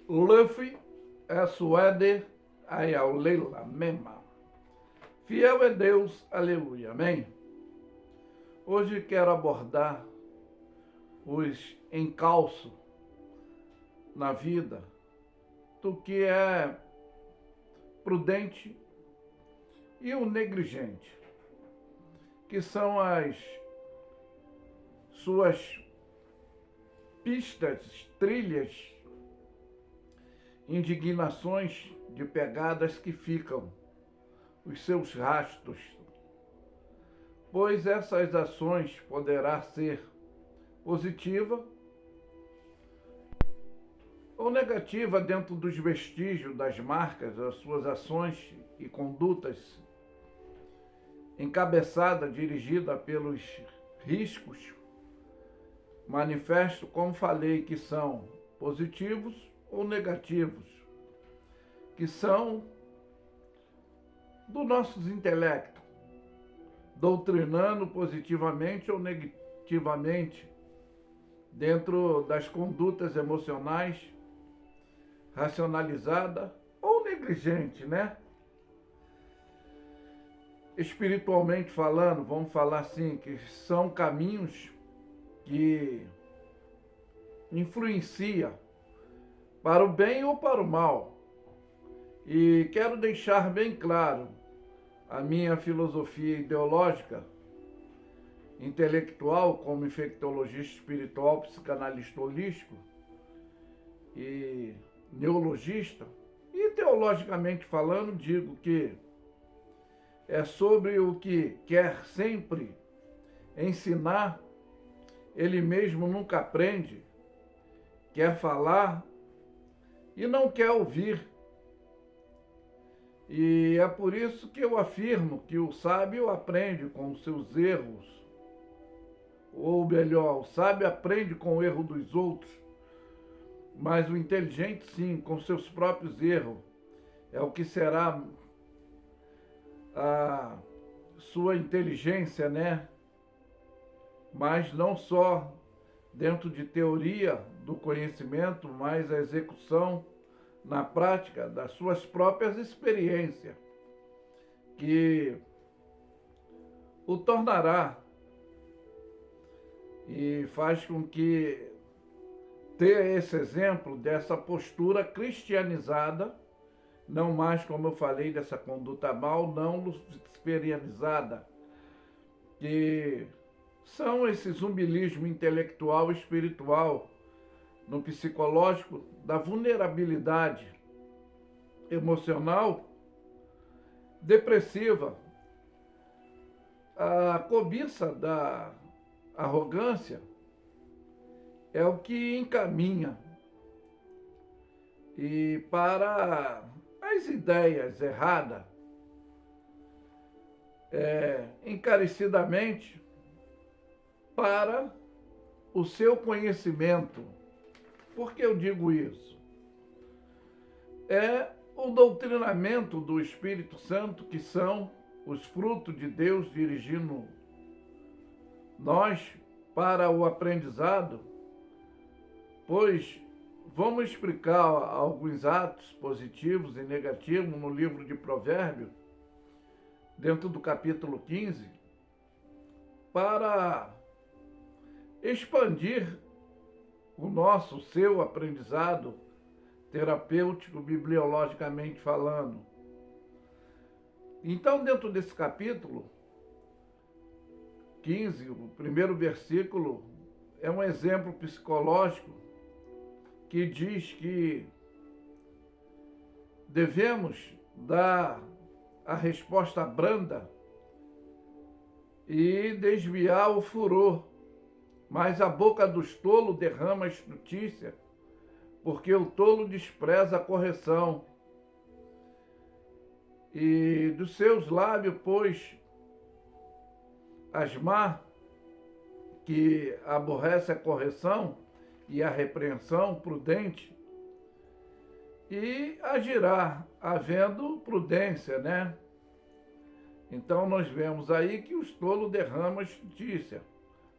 Luffy é suede ayaulela mema. Fiel é Deus, aleluia, amém? Hoje quero abordar os encalços na vida do que é prudente e o negligente, que são as suas pistas, trilhas, indignações de pegadas que ficam, os seus rastros, pois essas ações poderá ser positiva ou negativa dentro dos vestígios das marcas, das suas ações e condutas, encabeçada, dirigida pelos riscos, manifesto, como falei, que são positivos ou negativos, que são do nosso intelecto, doutrinando positivamente ou negativamente dentro das condutas emocionais, racionalizada ou negligente, né? Espiritualmente falando, vamos falar assim, que são caminhos que influenciam para o bem ou para o mal. E quero deixar bem claro a minha filosofia ideológica, intelectual, como infectologista espiritual, psicanalista holístico e neologista. E teologicamente falando, digo que é sobre o que quer sempre ensinar, ele mesmo nunca aprende, quer falar e não quer ouvir. E é por isso que eu afirmo que o sábio aprende com os seus erros, ou melhor, o sábio aprende com o erro dos outros, mas o inteligente sim, com seus próprios erros. É o que será a sua inteligência, né? Mas não só dentro de teoria do conhecimento, mas a execução na prática das suas próprias experiências, que o tornará e faz com que ter esse exemplo dessa postura cristianizada, não mais, como eu falei, dessa conduta mal, não luciferianizada, que são esse zumbilismo intelectual e espiritual no psicológico da vulnerabilidade emocional depressiva, a cobiça da arrogância é o que encaminha e para as ideias erradas, encarecidamente para o seu conhecimento. Por que eu digo isso? É o doutrinamento do Espírito Santo, que são os frutos de Deus dirigindo nós para o aprendizado, pois vamos explicar alguns atos positivos e negativos no livro de Provérbios, dentro do capítulo 15, para expandir o seu aprendizado terapêutico, bibliologicamente falando. Então, dentro desse capítulo 15, o primeiro versículo é um exemplo psicológico que diz que devemos dar a resposta branda e desviar o furor, mas a boca dos tolos derrama a estutícia, porque o tolo despreza a correção. E dos seus lábios, pois, asmar, que aborrece a correção e a repreensão prudente, e agirá, havendo prudência, né? Então nós vemos aí que os tolos derramam a justiça,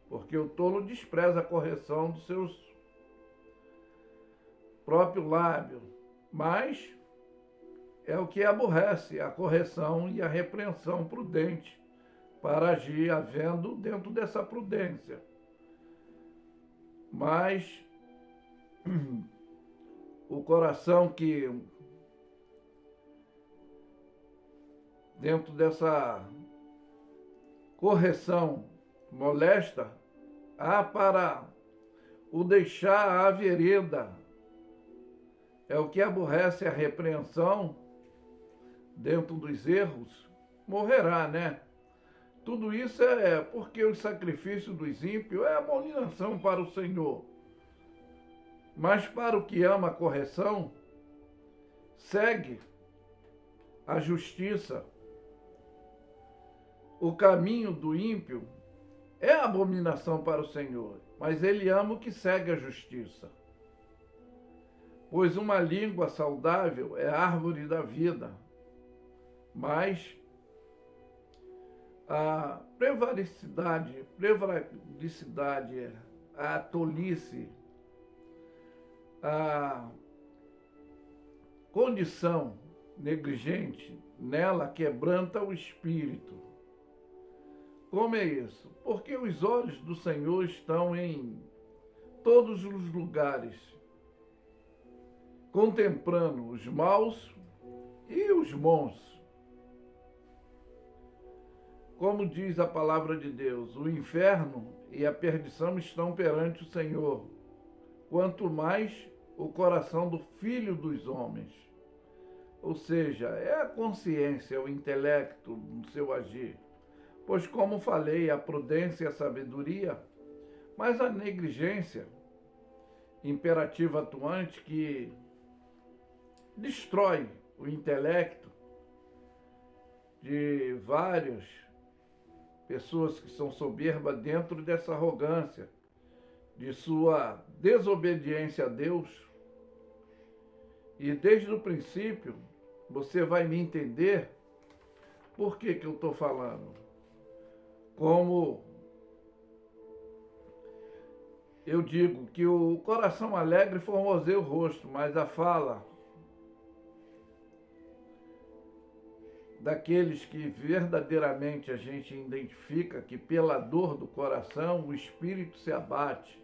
porque o tolo despreza a correção dos seus próprio lábio, mas é o que aborrece a correção e a repreensão prudente para agir havendo dentro dessa prudência. Mas o coração que dentro dessa correção molesta, há para o deixar à vereda. É o que aborrece a repreensão dentro dos erros, morrerá, né? Tudo isso é porque o sacrifício dos ímpios é abominação para o Senhor. Mas para o que ama a correção, segue a justiça. O caminho do ímpio é abominação para o Senhor, mas ele ama o que segue a justiça. Pois uma língua saudável é árvore da vida, mas a prevaricidade, a tolice, a condição negligente, nela quebranta o espírito. Como é isso? Porque os olhos do Senhor estão em todos os lugares, contemplando os maus e os bons. Como diz a palavra de Deus, o inferno e a perdição estão perante o Senhor, quanto mais o coração do Filho dos homens. Ou seja, é a consciência, o intelecto no seu agir. Pois, como falei, a prudência e a sabedoria, mas a negligência, imperativo atuante que destrói o intelecto de várias pessoas que são soberbas dentro dessa arrogância, de sua desobediência a Deus. E desde o princípio, você vai me entender por que eu estou falando. Como eu digo que o coração alegre formoseia o rosto, mas a fala daqueles que verdadeiramente a gente identifica que pela dor do coração o espírito se abate,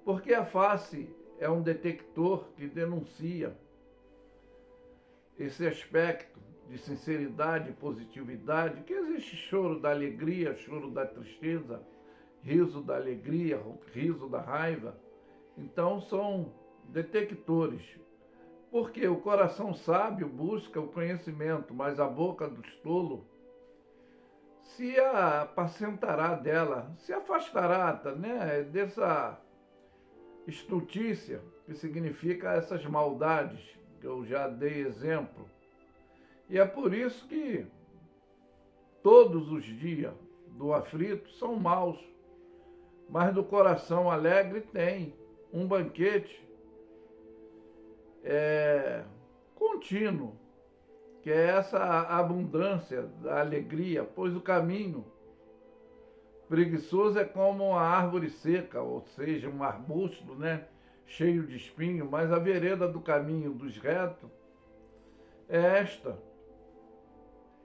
porque a face é um detector que denuncia esse aspecto de sinceridade e positividade, que existe choro da alegria, choro da tristeza, riso da alegria, riso da raiva. Então são detectores. Porque o coração sábio busca o conhecimento, mas a boca do tolo se apacentará dela, se afastará, né, dessa estultícia, que significa essas maldades, que eu já dei exemplo. E é por isso que todos os dias do aflito são maus, mas do coração alegre tem um banquete contínuo, que é essa abundância da alegria, pois o caminho preguiçoso é como uma árvore seca, ou seja, um arbusto, né, cheio de espinho, mas a vereda do caminho dos retos é esta,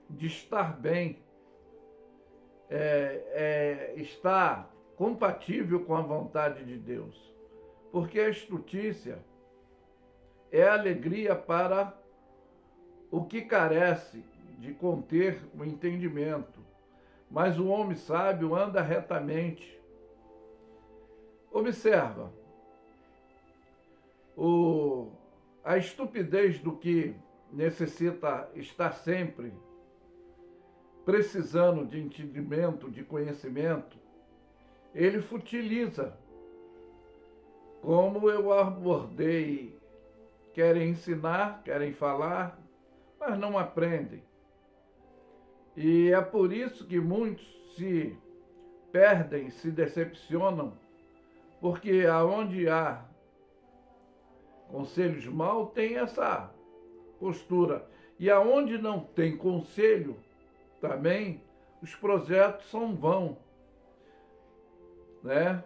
de estar bem, estar compatível com a vontade de Deus, porque a estutícia é alegria para o que carece de conter o entendimento, mas o homem sábio anda retamente. Observa a estupidez do que necessita estar sempre precisando de entendimento, de conhecimento, ele futiliza. Como eu abordei, querem ensinar, querem falar, mas não aprendem. E é por isso que muitos se perdem, se decepcionam, porque aonde há conselhos maus, tem essa postura. E aonde não tem conselho, também, os projetos são vãos, né?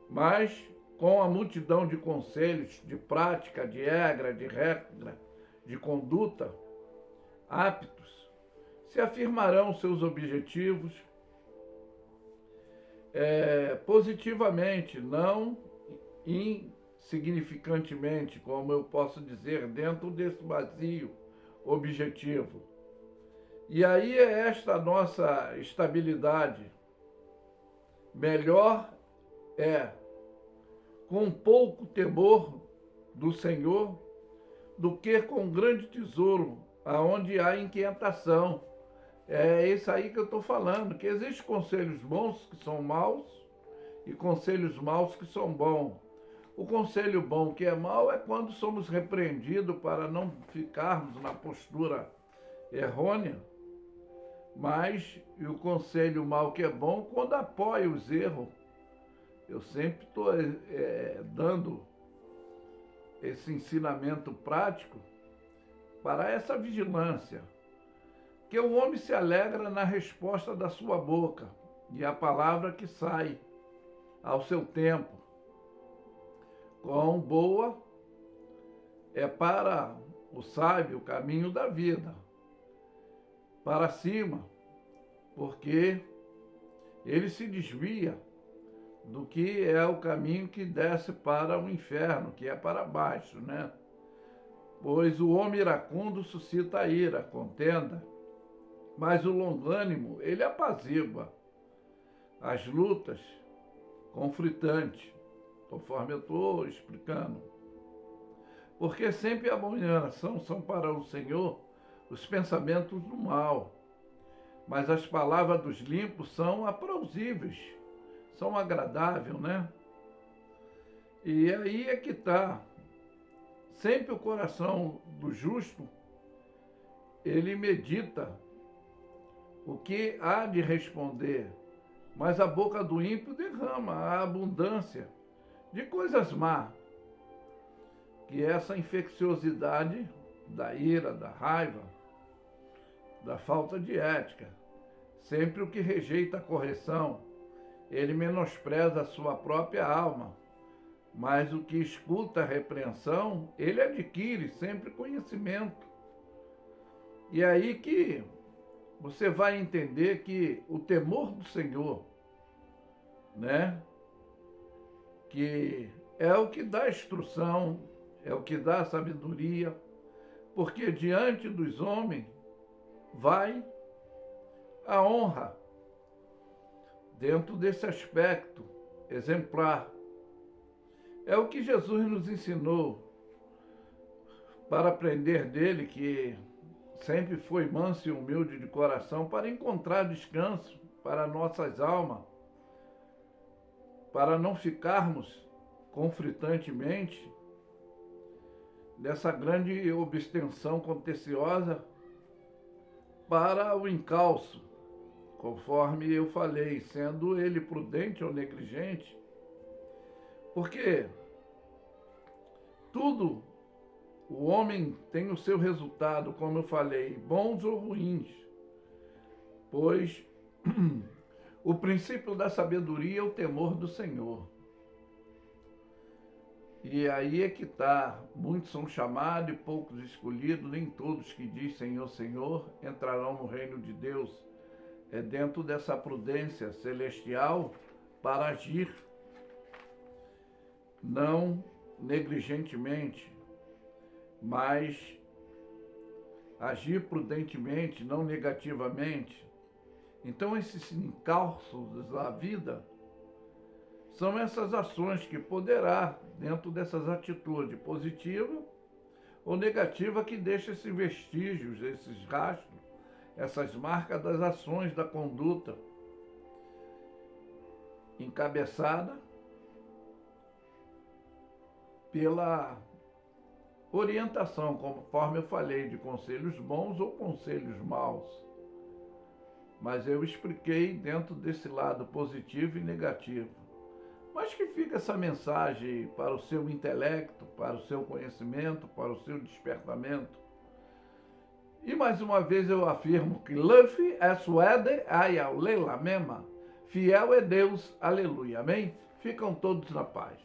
Mas, com a multidão de conselhos, de prática, de regra, de conduta aptos, se afirmarão seus objetivos positivamente, não insignificantemente, como eu posso dizer, dentro desse vazio objetivo. E aí é esta nossa estabilidade. Melhor é com pouco temor do Senhor do que com grande tesouro, aonde há inquietação. É isso aí que eu estou falando, que existem conselhos bons que são maus e conselhos maus que são bons. O conselho bom que é mau é quando somos repreendidos para não ficarmos na postura errônea, e o conselho mau que é bom quando apoia os erros. Eu sempre estou dando esse ensinamento prático para essa vigilância, que o homem se alegra na resposta da sua boca e a palavra que sai ao seu tempo. Quão boa é para o sábio o caminho da vida, para cima, porque ele se desvia do que é o caminho que desce para o inferno, que é para baixo, né? Pois o homem iracundo suscita a ira, contenda, mas o longânimo, ele apazigua as lutas conflitantes, conforme eu estou explicando. Porque sempre a abominação são para o Senhor os pensamentos do mal, mas as palavras dos limpos são aprauzíveis, são agradáveis, né? E aí é que está. Sempre o coração do justo, ele medita o que há de responder, mas a boca do ímpio derrama a abundância de coisas más, que é essa infecciosidade da ira, da raiva, da falta de ética. Sempre o que rejeita a correção, ele menospreza a sua própria alma, mas o que escuta a repreensão, ele adquire sempre conhecimento. E aí que você vai entender que o temor do Senhor, né, que é o que dá instrução, é o que dá sabedoria, porque diante dos homens vai a honra, dentro desse aspecto exemplar. É o que Jesus nos ensinou para aprender dele, que sempre foi manso e humilde de coração, para encontrar descanso para nossas almas, para não ficarmos conflitantemente nessa grande obstinação contenciosa para o encalço, conforme eu falei, sendo ele prudente ou negligente, porque tudo, o homem tem o seu resultado, como eu falei, bons ou ruins, pois o princípio da sabedoria é o temor do Senhor. E aí é que está, muitos são chamados e poucos escolhidos, nem todos que dizem Senhor, Senhor, entrarão no reino de Deus. É dentro dessa prudência celestial para agir, não negligentemente, mas agir prudentemente, não negativamente. Então esses encalços da vida são essas ações que poderá, dentro dessas atitudes positivas ou negativas, que deixam esses vestígios, esses rastros, essas marcas das ações, da conduta encabeçada pela orientação, conforme eu falei, de conselhos bons ou conselhos maus. Mas eu expliquei dentro desse lado positivo e negativo. Mas que fica essa mensagem para o seu intelecto, para o seu conhecimento, para o seu despertamento. E mais uma vez eu afirmo que Luffy é suede ayalela mema. Fiel é Deus, aleluia, amém? Ficam todos na paz.